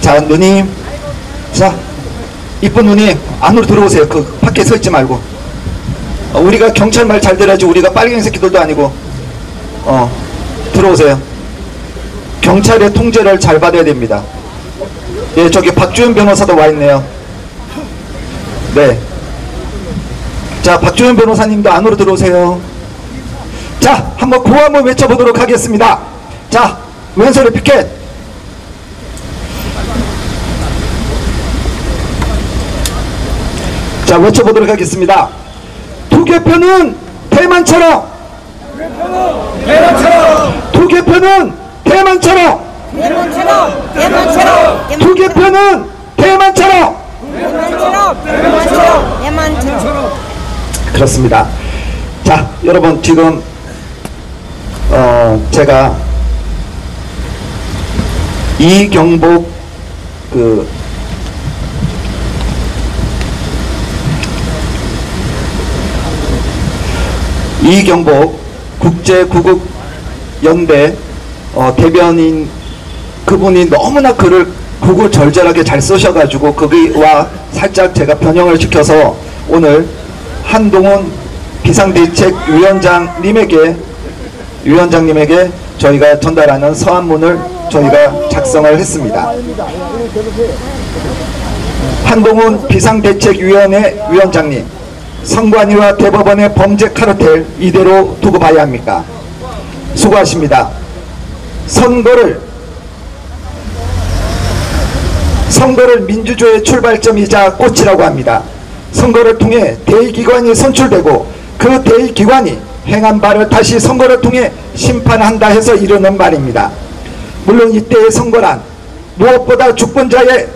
자, 누님. 자, 이쁜 누님, 안으로 들어오세요. 그, 밖에 서 있지 말고. 우리가 경찰 말 잘 들어야지. 우리가 빨갱이 새끼들도 아니고. 들어오세요. 경찰의 통제를 잘 받아야 됩니다. 예, 저기 박주현 변호사도 와 있네요. 네. 자, 박주현 변호사님도 안으로 들어오세요. 자, 한번 구호 한번 외쳐보도록 하겠습니다. 자, 왼손에 피켓. 자, 외쳐보도록 하겠습니다. 투개표는 대만처럼, 투개표는 대만처럼, 투개표는 대만처럼. 그렇습니다. 자, 여러분, 지금 제가 이경복 이경복 국제구국연대 대변인, 그분이 너무나 글을 구구절절하게 잘 쓰셔가지고 거기와 살짝 제가 변형을 시켜서 오늘 한동훈 비상대책위원장님에게 저희가 전달하는 서한문을 저희가 작성을 했습니다. 한동훈 비상대책위원회 위원장님, 선관위와 대법원의 범죄 카르텔 이대로 두고 봐야 합니까? 수고하십니다. 선거를 민주주의의 출발점이자 꽃이라고 합니다. 선거를 통해 대의기관이 선출되고 그 대의기관이 행한 바를 다시 선거를 통해 심판한다 해서 이르는 말입니다. 물론 이때의 선거란 무엇보다 주권자의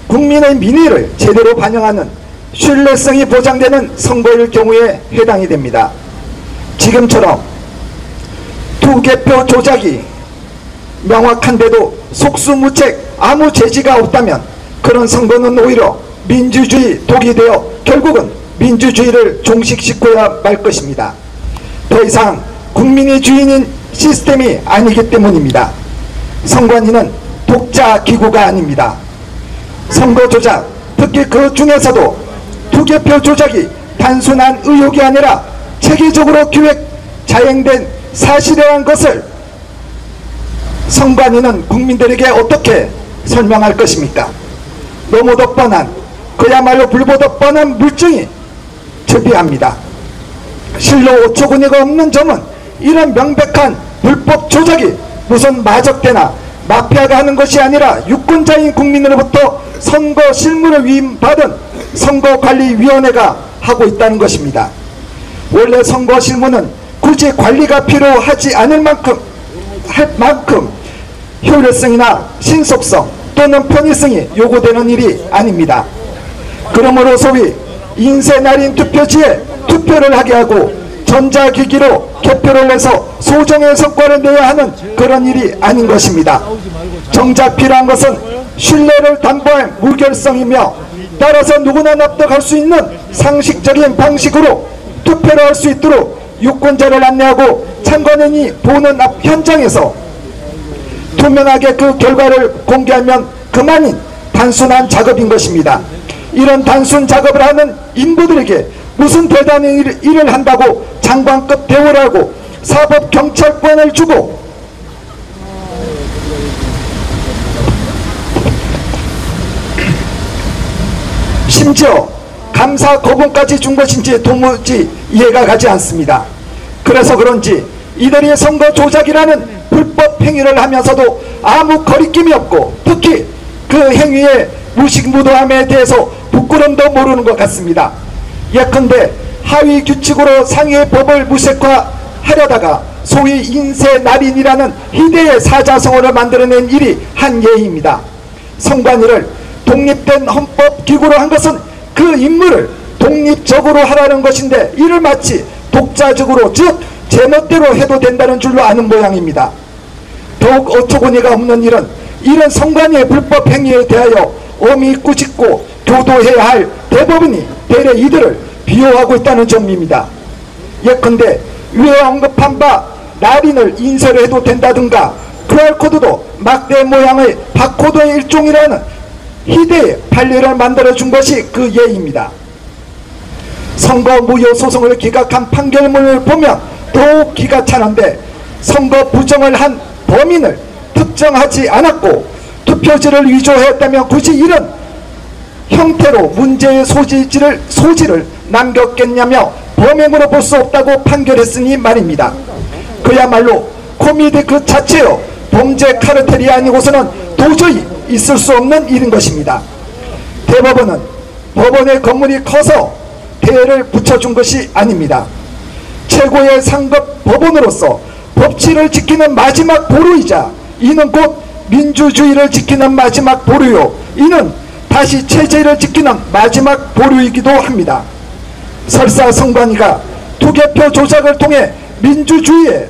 국민의 민의를 제대로 반영하는 신뢰성이 보장되는 선거일 경우에 해당이 됩니다. 지금처럼 투개표 조작이 명확한데도 속수무책 아무 제지가 없다면 그런 선거는 오히려 민주주의 독이 되어 결국은 민주주의를 종식시켜야 말 것입니다. 더 이상 국민이 주인인 시스템이 아니기 때문입니다. 선관위는 독자 기구가 아닙니다. 선거 조작, 특히 그 중에서도 투개표 조작이 단순한 의혹이 아니라 체계적으로 기획 자행된 사실이라는 것을 선관위는 국민들에게 어떻게 설명할 것입니까? 너무도 뻔한, 그야말로 불보듯 뻔한 물증이 즉비합니다. 실로 어처구니가 없는 점은 이런 명백한 불법 조작이 무슨 마적대나 마피아가 하는 것이 아니라 유권자인 국민으로부터 선거 실무를 위임받은 선거관리위원회가 하고 있다는 것입니다. 원래 선거 실무는 굳이 관리가 필요하지 않을 만큼 효율성이나 신속성 또는 편의성이 요구되는 일이 아닙니다. 그러므로 소위 인쇄날인 투표지에 투표를 하게 하고 전자기기로 개표를 해서 소정의 성과를 내야 하는 그런 일이 아닌 것입니다. 정작 필요한 것은 신뢰를 담보할 무결성이며 따라서 누구나 납득할 수 있는 상식적인 방식으로 투표를 할 수 있도록 유권자를 안내하고 참관인이 보는 앞 현장에서 투명하게 그 결과를 공개하면 그만인 단순한 작업인 것입니다. 이런 단순 작업을 하는 인부들에게 무슨 대단한 일을 한다고 장관급 대우를 하고 사법경찰권을 주고 심지어 감사 거부까지 준 것인지 도무지 이해가 가지 않습니다. 그래서 그런지 이들이 선거 조작이라는 불법 행위를 하면서도 아무 거리낌이 없고 특히 그 행위의 무식무도함에 대해서 부끄럼도 모르는 것 같습니다. 예컨대 하위 규칙으로 상위의 법을 무색화하려다가 소위 인쇄날인이라는 희대의 사자성어를 만들어낸 일이 한 예입니다. 선관위를 독립된 헌법기구로 한 것은 그 임무를 독립적으로 하라는 것인데 이를 마치 독자적으로 즉 제멋대로 해도 된다는 줄로 아는 모양입니다. 더욱 어처구니가 없는 일은 이런 선관위의 불법 행위에 대하여 엄히 꾸짖고 교도해야 할 대법원이 대래 이들을 비호하고 있다는 점입니다. 예컨대 위에 언급한 바 날인을 인쇄를 해도 된다든가 QR코드도 막대 모양의 바코드의 일종이라는 희대의 판례를 만들어준 것이 그 예입니다. 선거 무효 소송을 기각한 판결문을 보면 더욱 기가 차는데, 선거 부정을 한 범인을 특정하지 않았고 투표지를 위조했다면 굳이 이런 형태로 문제의 소지를 남겼겠냐며 범행으로 볼 수 없다고 판결했으니 말입니다. 그야말로 코미디 그 자체요, 범죄 카르텔이 아니고서는 도저히 있을 수 없는 일인 것입니다. 대법원은 법원의 건물이 커서 대를 붙여준 것이 아닙니다. 최고의 상급 법원으로서 법치를 지키는 마지막 보루이자, 이는 곧 민주주의를 지키는 마지막 보루요, 이는 다시 체제를 지키는 마지막 보루이기도 합니다. 설사 선관위가 투개표 조작을 통해 민주주의의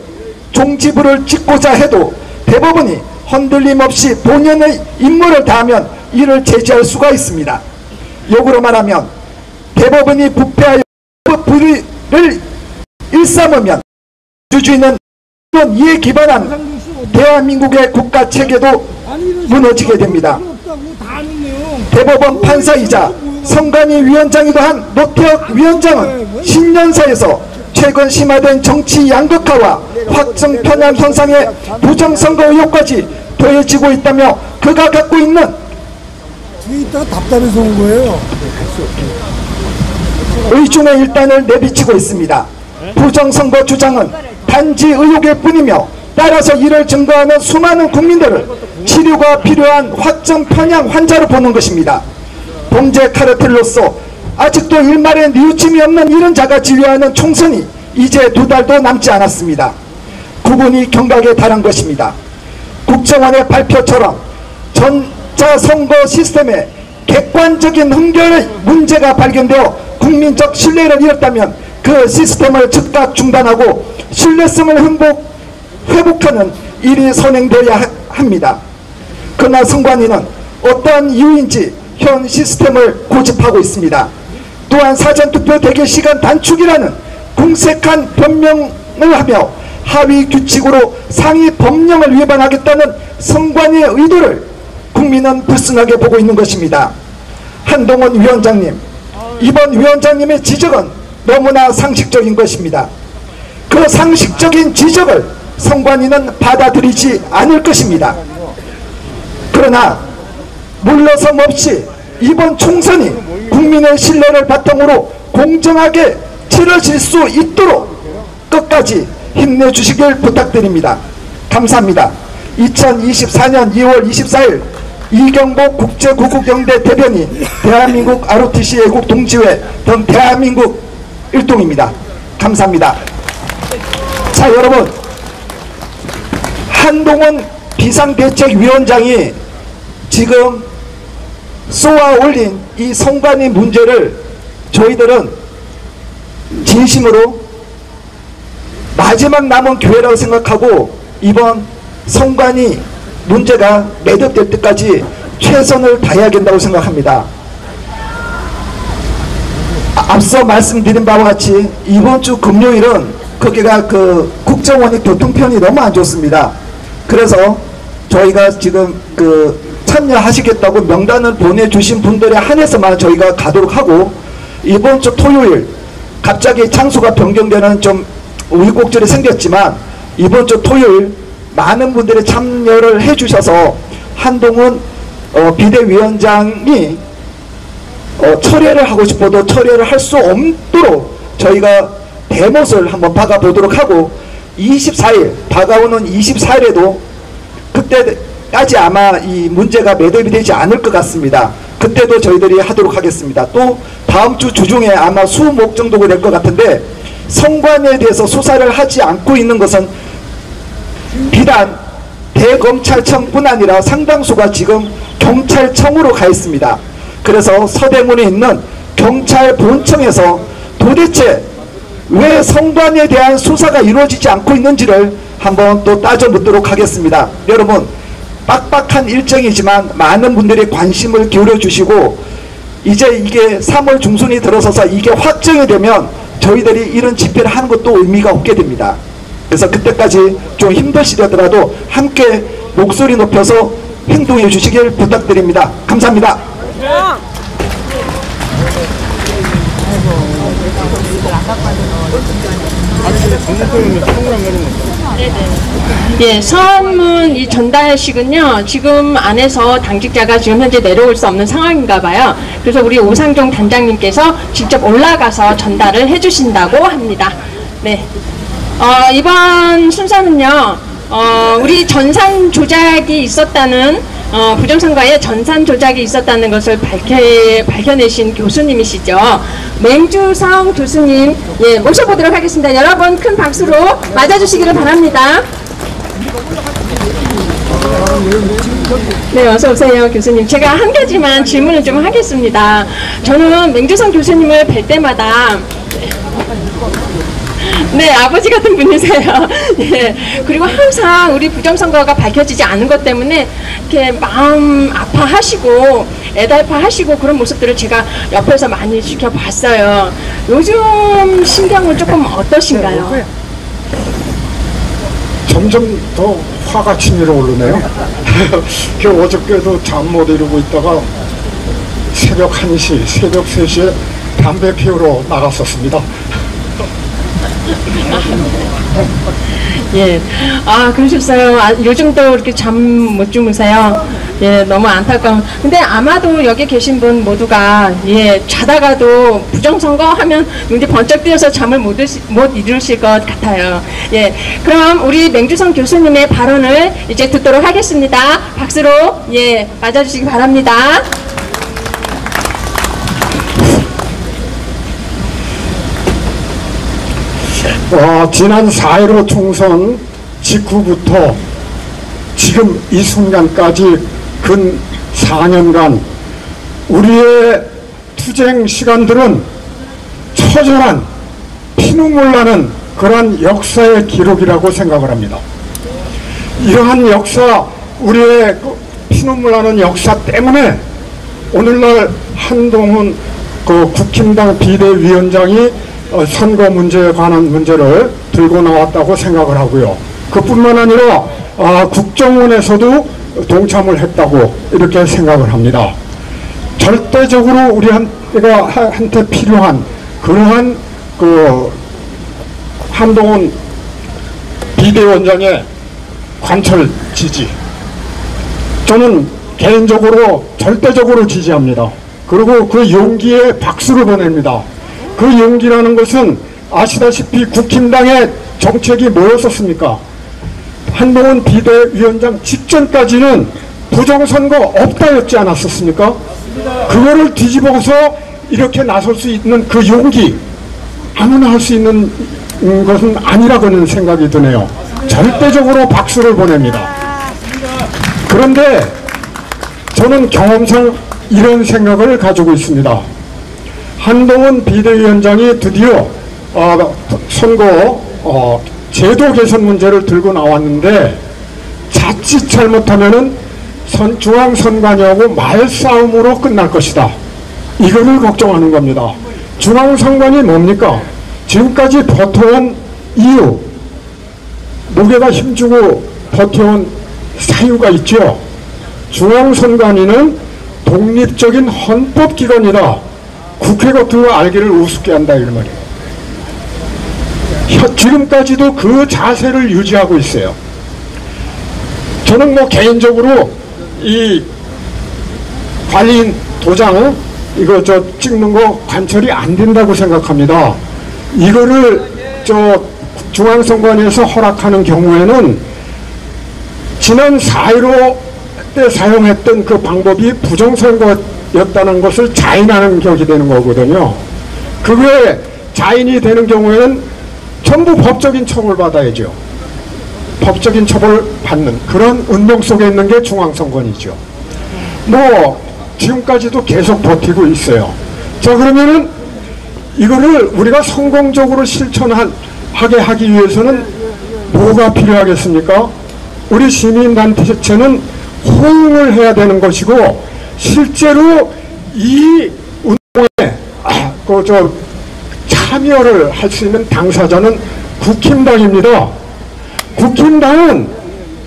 종지부를 찍고자 해도 대법원이 흔들림 없이 본연의 임무를 다하면 이를 제지할 수가 있습니다. 역으로 말하면 대법원이 부패하여 불의를 일삼으면 민주주의는 이에 기반한 대한민국의 국가체계도 무너지게 됩니다. 대법원 판사이자 선관위 위원장이기도 한 노태혁 위원장은 신년사에서 최근 심화된 정치 양극화와 확정 편향 현상의 부정선거 의혹까지 더해지고 있다며 그가 갖고 있는 뒤에 답답해서 온 거예요. 의중의 일단을 내비치고 있습니다. 부정선거 주장은 단지 의혹일 뿐이며, 따라서 이를 증거하는 수많은 국민들을 치료가 필요한 확정 편향 환자로 보는 것입니다. 범죄 카르텔로서 아직도 일말의 뉘우침이 없는 이런 자가 지휘하는 총선이 이제 2달도 남지 않았습니다. 구분이 경각에 달한 것입니다. 국정원의 발표처럼 전자선거 시스템에 객관적인 흠결의 문제가 발견되어 국민적 신뢰를 잃었다면 그 시스템을 즉각 중단하고 신뢰성을 회복하는 일이 선행되어야 합니다. 그러나 선관위는 어떠한 이유인지 현 시스템을 고집하고 있습니다. 또한 사전투표 대기 시간 단축이라는 궁색한 변명을 하며 하위 규칙으로 상위 법령을 위반하겠다는 선관위의 의도를 국민은 불순하게 보고 있는 것입니다. 한동훈 위원장님, 이번 위원장님의 지적은 너무나 상식적인 것입니다. 그 상식적인 지적을 선관위는 받아들이지 않을 것입니다. 그러나 물러섬 없이 이번 총선이 국민의 신뢰를 바탕으로 공정하게 치러질 수 있도록 끝까지 힘내주시길 부탁드립니다. 감사합니다. 2024년 2월 24일 이경복 국제구국영대 대변인, 대한민국 ROTC 애국 동지회 등 대한민국 일동입니다. 감사합니다. 자, 여러분, 한동훈 비상대책위원장이 지금 쏘아 올린 이 선관위 문제를 저희들은 진심으로 마지막 남은 기회라고 생각하고 이번 선관위 문제가 매듭될 때까지 최선을 다해야 된다고 생각합니다. 앞서 말씀드린 바와 같이 이번 주 금요일은 거기가 그 국정원이 교통편이 너무 안 좋습니다. 그래서 저희가 지금 참여하시겠다고 명단을 보내주신 분들에 한해서만 저희가 가도록 하고, 이번 주 토요일 갑자기 장소가 변경되는 좀 우여곡절이 생겼지만 이번 주 토요일 많은 분들이 참여를 해주셔서 한동훈 비대위원장이 철회를 하고 싶어도 철회를 할 수 없도록 저희가 대못을 한번 박아보도록 하고, 24일 다가오는 24일에도 그때까지 아마 이 문제가 매듭이 되지 않을 것 같습니다. 그때도 저희들이 하도록 하겠습니다. 또 다음 주 주중에 아마 수목 정도가 될 것 같은데, 선관위에 대해서 수사를 하지 않고 있는 것은 비단 대검찰청뿐 아니라 상당수가 지금 경찰청으로 가 있습니다. 그래서 서대문에 있는 경찰본청에서 도대체 왜 선관위에 대한 수사가 이루어지지 않고 있는지를 한번 또 따져 묻도록 하겠습니다. 여러분, 빡빡한 일정이지만 많은 분들이 관심을 기울여 주시고, 이제 이게 3월 중순이 들어서서 이게 확정이 되면 저희들이 이런 집회를 하는 것도 의미가 없게 됩니다. 그래서 그때까지 좀 힘드시더라도 함께 목소리 높여서 행동해 주시길 부탁드립니다. 감사합니다. 예, 서한문 이 전달식은요, 지금 안에서 당직자가 지금 현재 내려올 수 없는 상황인가 봐요. 그래서 우리 오상종 단장님께서 직접 올라가서 전달을 해주신다고 합니다. 네. 이번 순서는요, 우리 전산 조작이 있었다는, 부정선거에 전산 조작이 있었다는 것을 밝혀내신 교수님이시죠. 맹주성 교수님, 예, 모셔보도록 하겠습니다. 여러분 큰 박수로 맞아주시기를 바랍니다. 네, 어서 오세요, 교수님. 제가 한 가지만 질문을 좀 하겠습니다. 저는 맹주성 교수님을 뵐 때마다 네, 아버지 같은 분이세요. 예. 그리고 항상 우리 부정선거가 밝혀지지 않은 것 때문에 이렇게 마음 아파하시고 애달파하시고 그런 모습들을 제가 옆에서 많이 지켜봤어요. 요즘 심경은 조금 어떠신가요? 점점 더 화가 치밀어 오르네요. 어저께도 잠 못 이루고 있다가 새벽 1시, 새벽 3시에 담배 피우러 나갔었습니다. 예. 아, 그러셨어요. 요즘도 이렇게 잠 못 주무세요. 예, 너무 안타까운. 근데 아마도 여기 계신 분 모두가, 예, 자다가도 부정선거 하면 눈이 번쩍 뜨여서 잠을 못 이루실 것 같아요. 예. 그럼 우리 맹주성 교수님의 발언을 이제 듣도록 하겠습니다. 박수로, 예, 맞아주시기 바랍니다. 지난 4.15 총선 직후부터 지금 이 순간까지 근 4년간 우리의 투쟁 시간들은 처절한 피눈물 나는 그러한 역사의 기록이라고 생각을 합니다. 이러한 역사, 우리의 피눈물 나는 역사 때문에 오늘날 한동훈 국힘당 비대위원장이 선거 문제에 관한 문제를 들고 나왔다고 생각을 하고요. 그뿐만 아니라 국정원에서도 동참을 했다고 이렇게 생각을 합니다. 절대적으로 우리한테 필요한 그러한 한동훈 비대위원장의 관철 지지, 저는 개인적으로 절대적으로 지지합니다. 그리고 그 용기에 박수를 보냅니다. 그 용기라는 것은 아시다시피 국힘당의 정책이 뭐였었습니까? 한동훈 비대위원장 직전까지는 부정선거 없다였지 않았었습니까? 그거를 뒤집어서 이렇게 나설 수 있는 그 용기, 아무나 할 수 있는 것은 아니라고는 생각이 드네요. 절대적으로 박수를 보냅니다. 그런데 저는 경험상 이런 생각을 가지고 있습니다. 한동훈 비대위원장이 드디어 선거 제도 개선 문제를 들고 나왔는데 자칫 잘못하면은 중앙선관위하고 말싸움으로 끝날 것이다. 이거를 걱정하는 겁니다. 중앙선관위 뭡니까? 지금까지 버텨온 이유, 목에다 힘주고 버텨온 사유가 있죠. 중앙선관위는 독립적인 헌법기관이다. 국회 같은 거 알기를 우습게 한다 이런 말이에요. 지금까지도 그 자세를 유지하고 있어요. 저는 개인적으로 이 관리인 도장 이거 찍는 거 관철이 안 된다고 생각합니다. 이거를 중앙선관위에서 허락하는 경우에는 지난 4.15 때 사용했던 그 방법이 부정선거였다는 것을 자인하는 격이 되는 거거든요. 그게 자인이 되는 경우에는 전부 법적인 처벌받아야죠. 법적인 처벌 받는 그런 운명 속에 있는 게 중앙선관위죠. 지금까지도 계속 버티고 있어요. 자, 그러면은 이거를 우리가 성공적으로 실천하게 하기 위해서는 뭐가 필요하겠습니까? 우리 시민단체는 호응을 해야 되는 것이고, 실제로 이 운동에 참여를 할 수 있는 당사자는 국힘당입니다. 국힘당은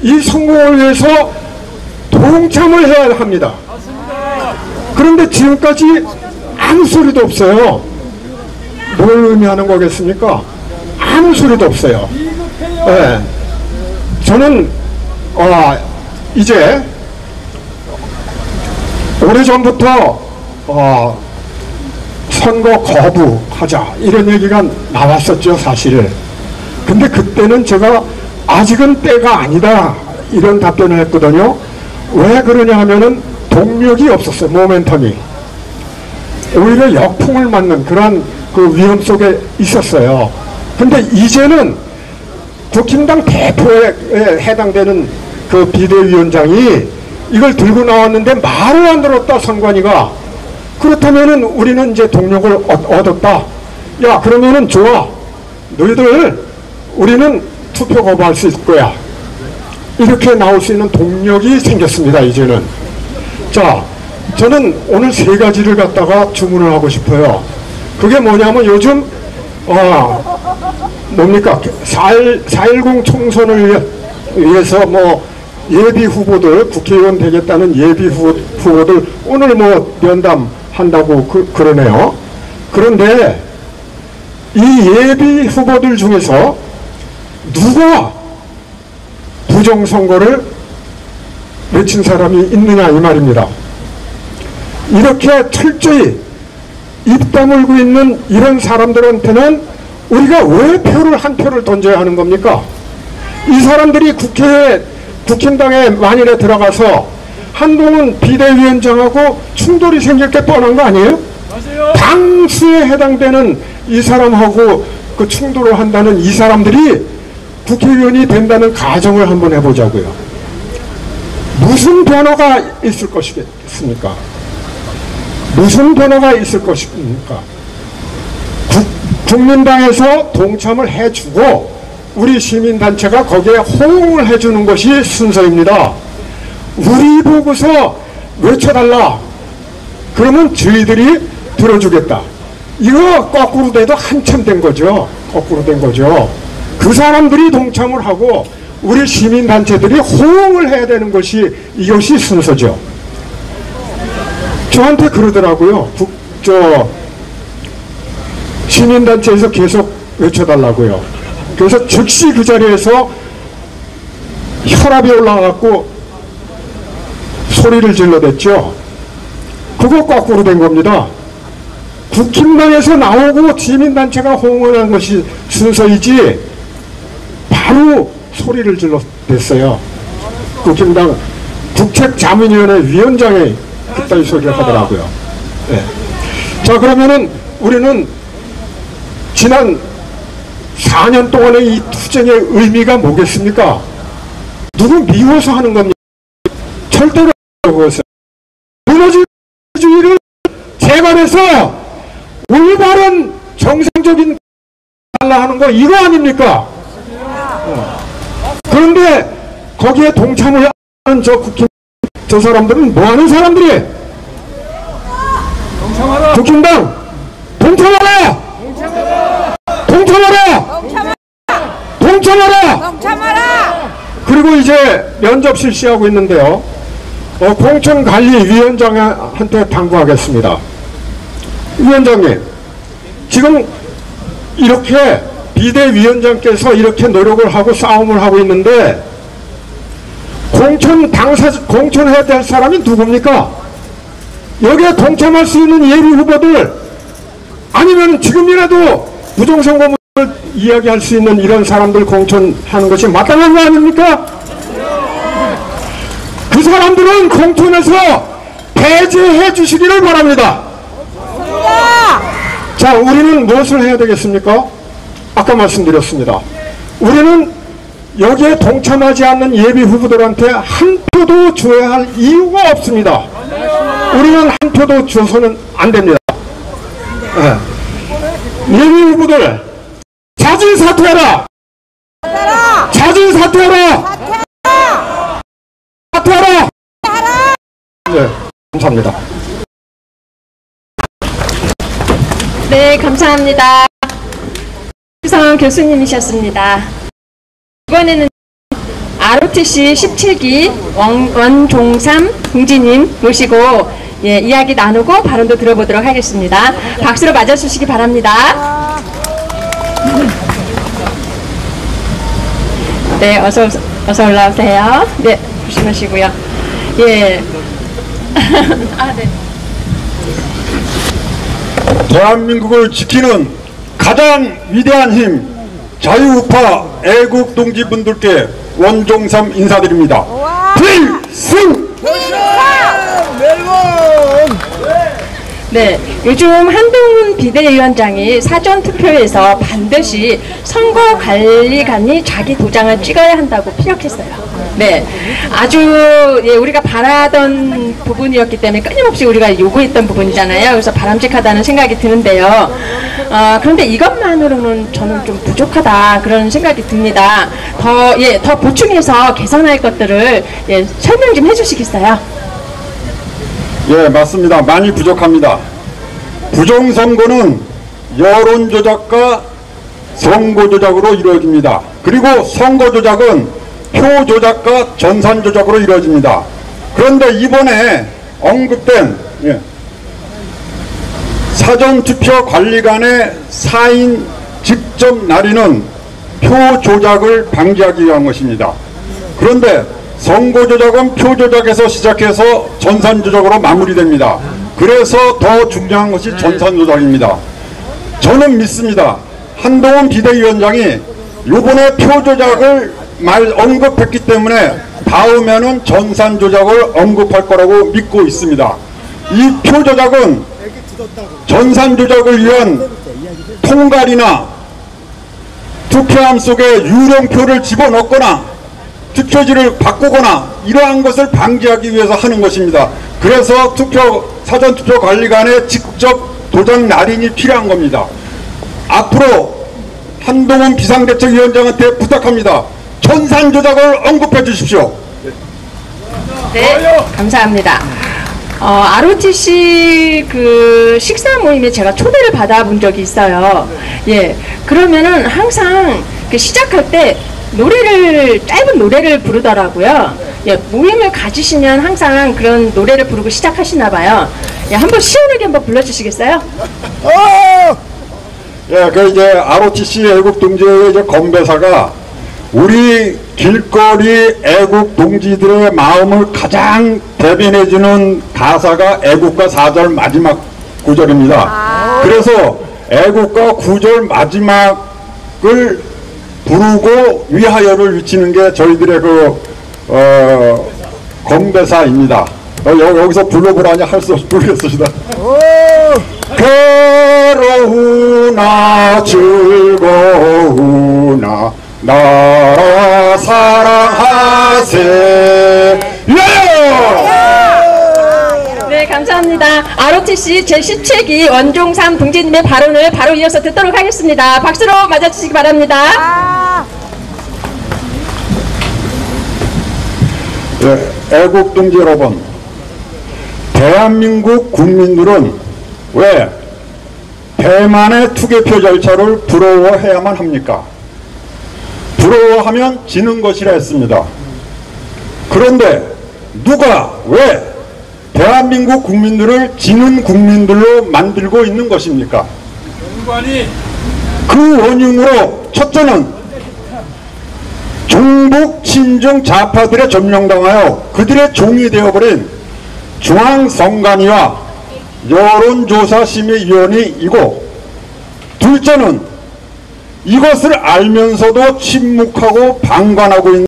이 성공을 위해서 동참을 해야 합니다. 그런데 지금까지 아무 소리도 없어요. 뭘 의미하는 거겠습니까? 아무 소리도 없어요. 네. 저는 이제 오래전부터 선거 거부하자 이런 얘기가 나왔었죠, 사실. 근데 그때는 제가 아직은 때가 아니다 이런 답변을 했거든요. 왜 그러냐 하면은 동력이 없었어요. 모멘텀이. 오히려 역풍을 맞는 그런 그 위험 속에 있었어요. 근데 이제는 국힘당 대표에 해당되는 그 비대위원장이 이걸 들고 나왔는데 말을 안 들었다, 선관위가. 그렇다면은 우리는 이제 동력을 얻었다. 야, 그러면은 좋아. 너희들 우리는 투표 거부할 수 있을 거야. 이렇게 나올 수 있는 동력이 생겼습니다, 이제는. 자, 저는 오늘 세 가지를 갖다가 주문을 하고 싶어요. 그게 뭐냐면 요즘 뭡니까? 4.10 총선을 위해서 뭐 예비 후보들, 국회의원 되겠다는 예비 후보들 오늘 뭐 면담한다고 그러네요. 그런데 이 예비 후보들 중에서 누가 부정선거를 외친 사람이 있느냐 이 말입니다. 이렇게 철저히 입 다물고 있는 이런 사람들한테는 우리가 왜 한 표를 던져야 하는 겁니까? 이 사람들이 국힘당에 만일에 들어가서 한동훈 비대위원장하고 충돌이 생길 게 뻔한 거 아니에요? 맞아요. 당수에 해당되는 이 사람하고 그 충돌을 한다는 이 사람들이 국회의원이 된다는 가정을 한번 해보자고요. 무슨 변화가 있을 것이겠습니까? 무슨 변화가 있을 것입니까? 국민당에서 동참을 해주고 우리 시민단체가 거기에 호응을 해주는 것이 순서입니다. 우리 보고서 외쳐달라. 그러면 저희들이 들어주겠다. 이거 거꾸로 돼도 한참 된 거죠. 거꾸로 된 거죠. 그 사람들이 동참을 하고 우리 시민단체들이 호응을 해야 되는 것이 이것이 순서죠. 저한테 그러더라고요. 시민단체에서 계속 외쳐달라고요. 그래서 즉시 그 자리에서 혈압이 올라가고 소리를 질러댔죠. 그거 거꾸로 된 겁니다. 국힘당에서 나오고 시민단체가 호응한 것이 순서이지 바로 소리를 질러댔어요. 국힘당 국책자문위원회 위원장이 그따위 소리를 하더라고요. 네. 자, 그러면은 우리는 지난 4년 동안의 이 투쟁의 의미가 뭐겠습니까? 누구 미워서 하는 겁니까? 절대로 그것은 무너지주의를 재건해서 올바른 정상적인 달라 하는 거 이거 아닙니까? 그런데 거기에 동참을 하는 저 사람들은 뭐 하는 사람들이? 동참하라! 국힘당! 동참하라! 동참하라! 동참하라! 그리고 이제 면접 실시하고 있는데요. 공천관리위원장한테 당부하겠습니다. 위원장님, 지금 이렇게 비대위원장께서 이렇게 노력을 하고 싸움을 하고 있는데 공천해야 될 사람이 누굽니까? 여기에 동참할 수 있는 예비 후보들 아니면 지금이라도 부정선거문을 이야기할 수 있는 이런 사람들 공천하는 것이 마땅한 거 아닙니까? 그 사람들은 공천에서 배제해 주시기를 바랍니다. 자, 우리는 무엇을 해야 되겠습니까? 아까 말씀드렸습니다. 우리는 여기에 동참하지 않는 예비 후보들한테 한 표도 줘야 할 이유가 없습니다. 우리는 한 표도 줘서는 안 됩니다. 네. 예비 후보들 자진 사퇴하라! 자진 사퇴하라! 사퇴하라! 네, 감사합니다. 네, 감사합니다. 유성 교수님이셨습니다. 이번에는 ROTC 17기 원종삼 동지님 모시고 예, 이야기 나누고 발언도 들어보도록 하겠습니다. 박수로 맞아주시기 바랍니다. 네, 어서 올라오세요. 네, 조심하시고요. 예. 아, 네. 대한민국을 지키는 가장 위대한 힘, 자유우파 애국 동지분들께 원종삼 인사드립니다. 필승! 네, 요즘 한동훈 비대위원장이 사전투표에서 반드시 선거관리관이 자기 도장을 찍어야 한다고 피력했어요. 네, 아주 예, 우리가 바라던 부분이었기 때문에 끊임없이 우리가 요구했던 부분이잖아요. 그래서 바람직하다는 생각이 드는데요. 그런데 이것만으로는 저는 좀 부족하다 그런 생각이 듭니다. 더 보충해서 개선할 것들을 예, 설명 좀 해주시겠어요? 예, 맞습니다. 많이 부족합니다. 부정선거는 여론조작과 선거조작으로 이루어집니다. 그리고 선거조작은 표조작과 전산조작으로 이루어집니다. 그런데 이번에 언급된 사전투표관리관의 4인 직접 날인은 표조작을 방지하기 위한 것입니다. 그런데 선거조작은 표조작에서 시작해서 전산조작으로 마무리됩니다. 그래서 더 중요한 것이 전산조작입니다. 저는 믿습니다. 한동훈 비대위원장이 이번에 표조작을 언급했기 때문에 다음에는 전산조작을 언급할 거라고 믿고 있습니다. 이 표조작은 전산조작을 위한 통갈이나 투표함 속에 유령표를 집어넣거나 투표지를 바꾸거나 이러한 것을 방지하기 위해서 하는 것입니다. 그래서 사전투표관리관에 직접 도장 날인이 필요한 겁니다. 앞으로 한동훈 비상대책위원장한테 부탁합니다. 전산조작을 언급해 주십시오. 네, 감사합니다. ROTC 그 식사 모임에 제가 초대를 받아본 적이 있어요. 예, 그러면은 항상 그 시작할 때 짧은 노래를 부르더라고요. 예, 모임을 가지시면 항상 그런 노래를 부르고 시작하시나 봐요. 예, 한번 시원하게 한번 불러주시겠어요? 예, 그 이제 ROTC 애국 동지의 이제 건배사가 우리 길거리 애국 동지들의 마음을 가장 대변해주는 가사가 애국가 4절 마지막 구절입니다. 그래서 애국가 9절 마지막을 부르고 위하여를 외치는 게 저희들의 건배사입니다. 여기서 불러보라니 할 수 없이 부르겠습니다. 괴로우나 즐거우나 나라 사랑하세. 네, 감사합니다. ROTC 제17기 원종삼 동지님의 발언을 바로 이어서 듣도록 하겠습니다. 박수로 맞아주시기 바랍니다. 네, 애국 동지 여러분, 대한민국 국민들은 왜 대만의 투개표 절차를 부러워해야만 합니까? 부러워하면 지는 것이라 했습니다. 그런데 누가 왜 대한민국 국민들을 지는 국민들로 만들고 있는 것입니까? 그 원인으로 첫째는 종북 친중 좌파들에 점령당하여 그들의 종이 되어버린 중앙선관위와 여론조사심의위원회이고, 둘째는 이것을 알면서도 침묵하고 방관하고 있는